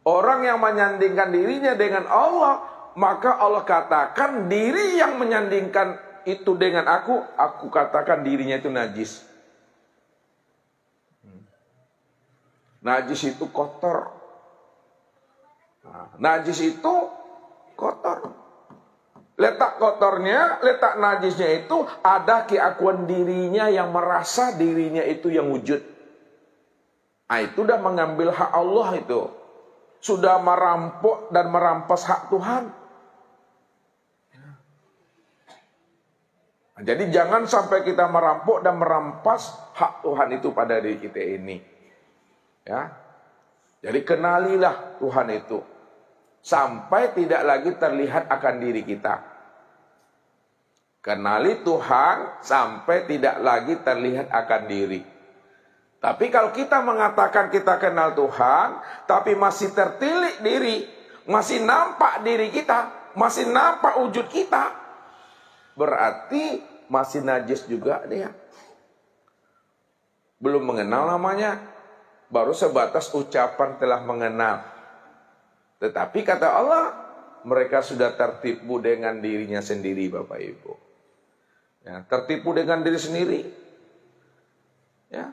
Orang yang menyandingkan dirinya dengan Allah, maka Allah katakan diri yang menyandingkan itu dengan aku katakan dirinya itu najis. Najis itu kotor. Najis itu kotor. Letak kotornya, letak najisnya itu ada keakuan dirinya yang merasa dirinya itu yang wujud. Nah, itu udah mengambil hak Allah itu. Sudah merampok dan merampas hak Tuhan. Nah, jadi jangan sampai kita merampok dan merampas hak Tuhan itu pada diri kita ini. Ya. Jadi kenalilah Tuhan itu. Sampai tidak lagi terlihat akan diri kita. Kenali Tuhan sampai tidak lagi terlihat akan diri. Tapi kalau kita mengatakan kita kenal Tuhan, tapi masih tertilik diri, masih nampak diri kita, masih nampak wujud kita, berarti masih najis juga dia. Belum mengenal namanya, baru sebatas ucapan telah mengenal. Tetapi kata Allah, mereka sudah tertipu dengan dirinya sendiri, Bapak Ibu. Ya, tertipu dengan diri sendiri. Ya,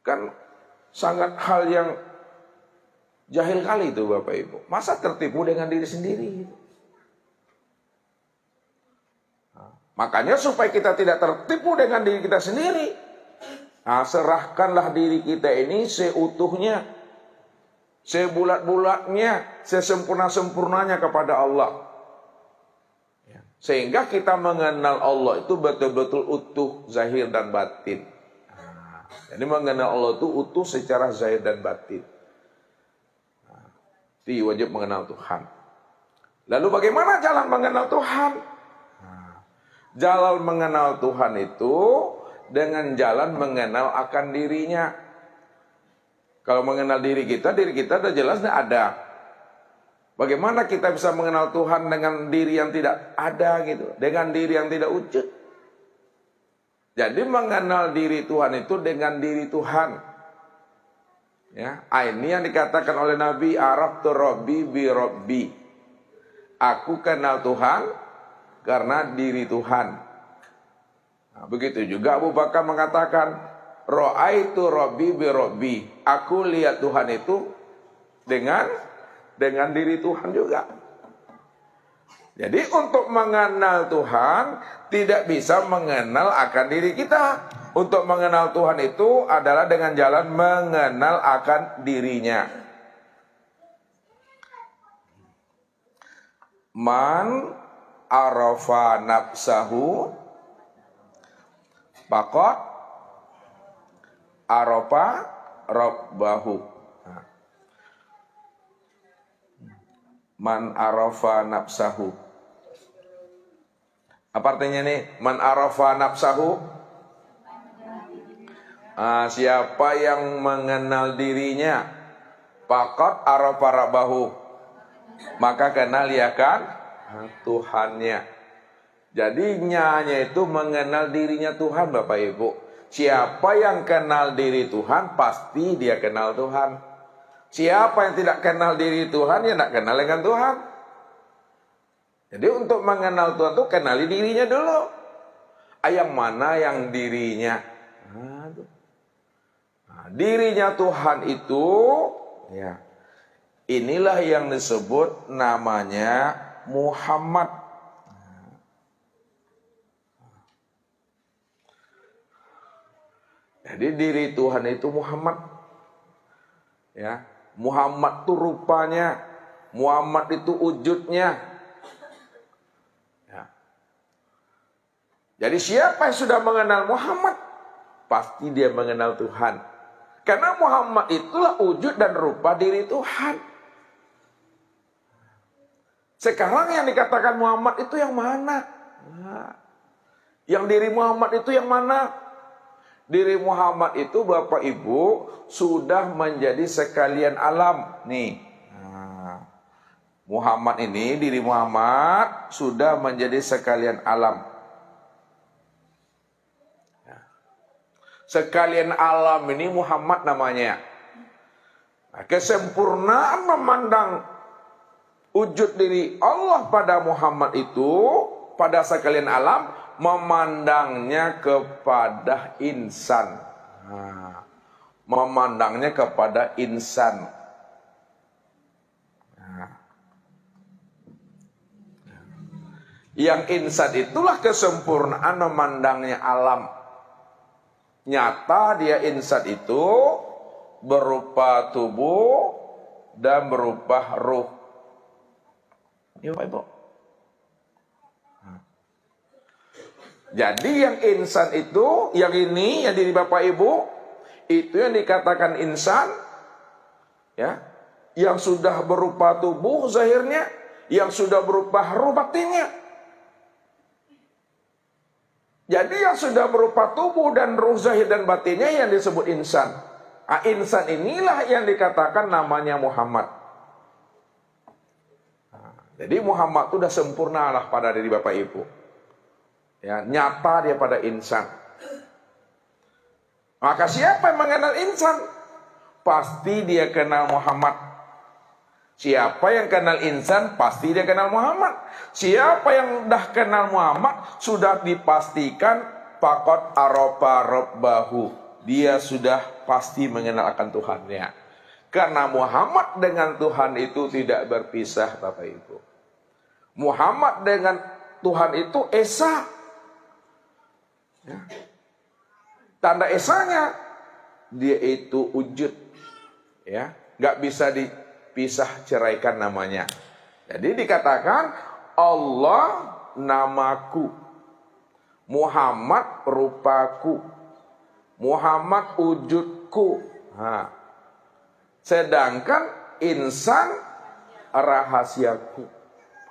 kan sangat hal yang jahil kali itu, Bapak Ibu. Masa tertipu dengan diri sendiri? Nah, makanya supaya kita tidak tertipu dengan diri kita sendiri, nah, serahkanlah diri kita ini seutuhnya, sebulat-bulatnya, sesempurna-sempurnanya kepada Allah. Sehingga kita mengenal Allah itu betul-betul utuh, zahir dan batin. Jadi mengenal Allah itu utuh secara zahir dan batin. Itu wajib mengenal Tuhan. Lalu bagaimana jalan mengenal Tuhan? Jalan mengenal Tuhan itu dengan jalan mengenal akan dirinya. Kalau mengenal diri kita sudah jelas ada. Bagaimana kita bisa mengenal Tuhan dengan diri yang tidak ada gitu, dengan diri yang tidak wujud. Jadi mengenal diri Tuhan itu dengan diri Tuhan. Ya, ini yang dikatakan oleh Nabi, Arabtu Rabbi bi Rabbi. Aku kenal Tuhan karena diri Tuhan. Nah, begitu juga Abu Bakar mengatakan, Ra'aitu Rabbi bi Rabbi. Aku lihat Tuhan itu dengan diri Tuhan juga. Jadi untuk mengenal Tuhan tidak bisa mengenal akan diri kita. Untuk mengenal Tuhan itu adalah dengan jalan mengenal akan dirinya. Man arafa nafsahu faqad arafa rabbahu. Man arafa nafsahu. Apa artinya nih? Man arafa nafsahu. Siapa yang mengenal dirinya, faqad arafa rabbahu, maka kenal ya kan Tuhannya. Jadi nyanya itu mengenal dirinya Tuhan, Bapak Ibu. Siapa yang kenal diri Tuhan, pasti dia kenal Tuhan. Siapa yang tidak kenal diri Tuhan, ya tidak kenal dengan Tuhan. Jadi untuk mengenal Tuhan itu kenali dirinya dulu. Yang mana yang dirinya? Dirinya Tuhan itu, ya, inilah yang disebut namanya Muhammad. Jadi diri Tuhan itu Muhammad. Ya. Muhammad itu rupanya, Muhammad itu wujudnya. Ya. Jadi siapa yang sudah mengenal Muhammad, pasti dia mengenal Tuhan. Karena Muhammad itulah wujud dan rupa diri Tuhan. Sekarang yang dikatakan Muhammad itu yang mana? Yang diri Muhammad itu yang mana? Diri Muhammad itu Bapak Ibu sudah menjadi sekalian alam. Nih, Muhammad ini, diri Muhammad sudah menjadi sekalian alam. Sekalian alam ini Muhammad namanya. Kesempurnaan memandang wujud diri Allah pada Muhammad itu, pada sekalian alam, memandangnya kepada insan. Memandangnya kepada insan. Yang insan itulah kesempurnaan memandangnya alam. Nyata dia insan itu berupa tubuh dan berupa ruh. Ya Pak Ibu. Jadi yang insan itu, yang ini, yang diri Bapak Ibu, itu yang dikatakan insan, ya, yang sudah berupa tubuh zahirnya, yang sudah berupa ruh batinnya. Jadi yang sudah berupa tubuh dan ruh zahir dan batinnya yang disebut insan. Insan inilah yang dikatakan namanya Muhammad. Jadi Muhammad itu sudah sempurna lah pada diri Bapak Ibu. Ya, nyata dia pada insan. Maka siapa yang mengenal insan? Pasti dia kenal Muhammad. Siapa yang kenal insan, pasti dia kenal Muhammad. Siapa yang dah kenal Muhammad, sudah dipastikan faqad arafa rabbahu. Dia sudah pasti mengenal akan Tuhannya. Karena Muhammad dengan Tuhan itu tidak berpisah, Bapak Ibu. Muhammad dengan Tuhan itu esa. Ya. Tanda esanya, dia itu wujud. Ya, nggak bisa dipisah ceraikan namanya. Jadi dikatakan Allah namaku, Muhammad rupaku, Muhammad wujudku. Sedangkan insan rahasiaku.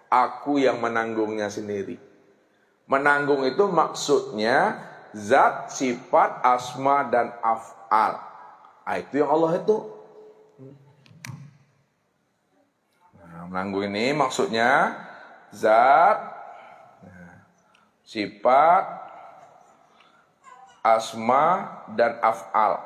Aku yang menanggungnya sendiri. Menanggung itu maksudnya zat, sifat, asma, dan af'al. Itu yang Allah itu. Menanggung ini maksudnya zat, sifat, asma, dan af'al.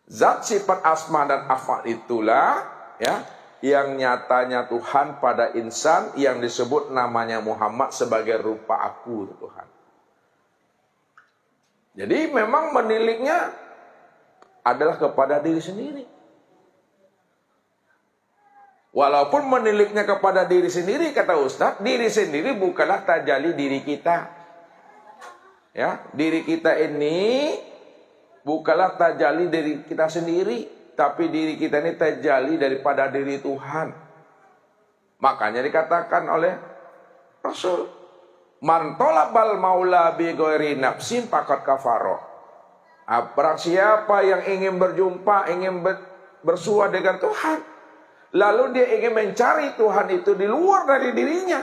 Zat, sifat, asma, dan af'al itulah ya yang nyatanya Tuhan pada insan yang disebut namanya Muhammad sebagai rupa aku Tuhan. Jadi memang meniliknya adalah kepada diri sendiri. Walaupun meniliknya kepada diri sendiri, kata Ustadz, diri sendiri bukanlah tajalli diri kita. Ya, diri kita ini bukanlah tajalli diri kita sendiri. Tapi diri kita ini tajalli daripada diri Tuhan. Makanya dikatakan oleh Rasul, man talabal maula bi ghairi nafsin faqad kafara. Barang siapa yang ingin berjumpa, ingin bersua dengan Tuhan, lalu dia ingin mencari Tuhan itu di luar dari dirinya,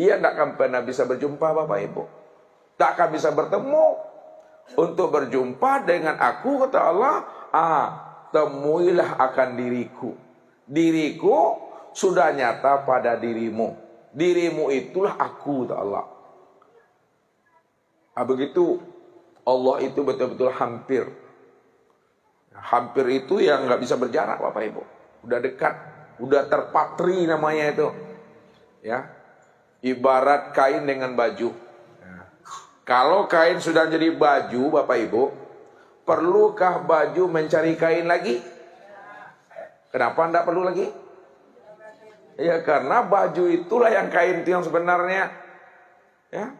ia tidak akan pernah bisa berjumpa, Bapak Ibu. Tak akan bisa bertemu. Untuk berjumpa dengan aku, kata Allah, temuilah akan diriku. Diriku sudah nyata pada dirimu. Dirimu itulah aku, kata Allah. Begitu Allah itu betul-betul hampir. Hampir itu yang nggak bisa berjarak, Bapak Ibu. Udah dekat, udah terpatri namanya itu. Ya, ibarat kain dengan baju. Kalau kain sudah jadi baju, Bapak Ibu, perlukah baju mencari kain lagi? Kenapa tidak perlu lagi? Ya karena baju itulah yang kain itu yang sebenarnya. Ya.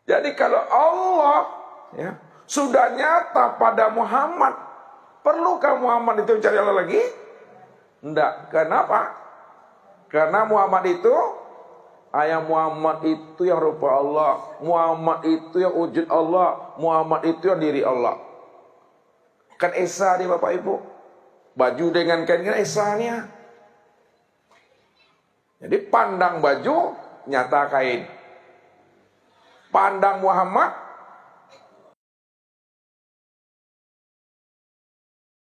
Jadi kalau Allah ya, sudah nyata pada Muhammad, perlukah Muhammad itu mencari Allah lagi? Tidak. Kenapa? Karena Muhammad itu, Muhammad itu yang rupa Allah, Muhammad itu yang wujud Allah, Muhammad itu yang diri Allah. Kan esa dia, Bapak Ibu. Baju dengan kain kan esanya. Jadi pandang baju, nyata kain. Pandang Muhammad,